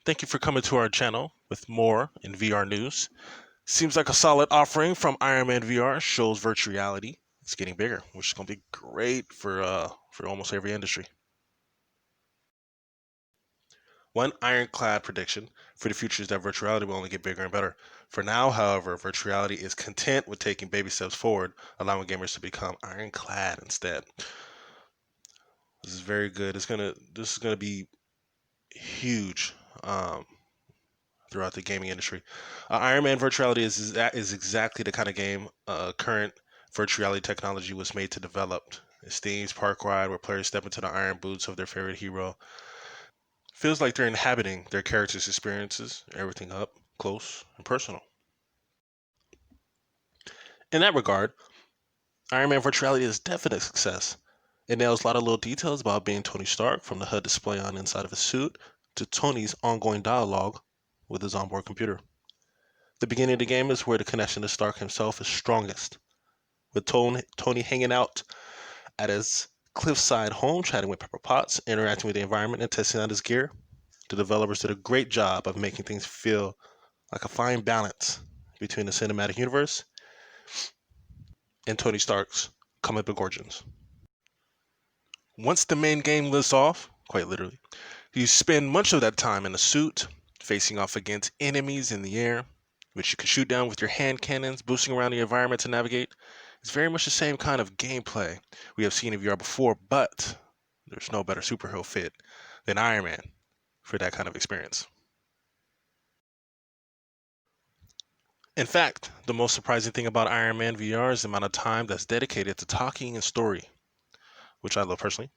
Thank you for coming to our channel with more in VR news. Seems like a solid offering from Iron Man VR shows virtual reality. It's getting bigger, which is going to be great for almost every industry. One ironclad prediction for the future is that virtual reality will only get bigger and better. For now, however, virtual reality is content with taking baby steps forward, allowing gamers to become ironclad instead. This is very good. This is gonna be huge. Throughout the gaming industry. Iron Man Virtuality is exactly the kind of game current virtual reality technology was made to develop. It's themes park ride where players step into the iron boots of their favorite hero. Feels like they're inhabiting their characters' experiences, everything up close and personal. In that regard, Iron Man Virtuality is definitely a success. It nails a lot of little details about being Tony Stark, from the HUD display on the inside of his suit to Tony's ongoing dialogue with his onboard computer. The beginning of the game is where the connection to Stark himself is strongest, with Tony hanging out at his cliffside home, chatting with Pepper Potts, interacting with the environment, and testing out his gear. The developers did a great job of making things feel like a fine balance between the cinematic universe and Tony Stark's comic book origins. Once the main game lifts off, quite literally, you spend much of that time in a suit, facing off against enemies in the air, which you can shoot down with your hand cannons, boosting around the environment to navigate. It's very much the same kind of gameplay we have seen in VR before, but there's no better superhero fit than Iron Man for that kind of experience. In fact, the most surprising thing about Iron Man VR is the amount of time that's dedicated to talking and story, which I love personally.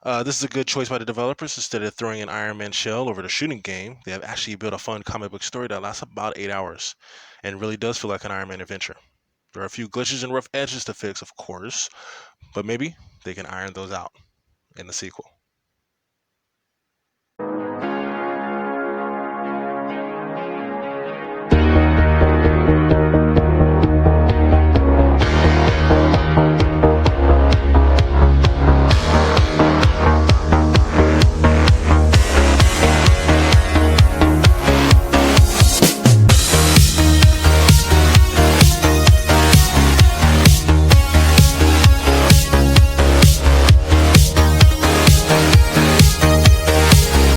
This is a good choice by the developers. Instead of throwing an Iron Man shell over the shooting game, they have actually built a fun comic book story that lasts about 8 hours and really does feel like an Iron Man adventure. There are a few glitches and rough edges to fix, of course, but maybe they can iron those out in the sequel.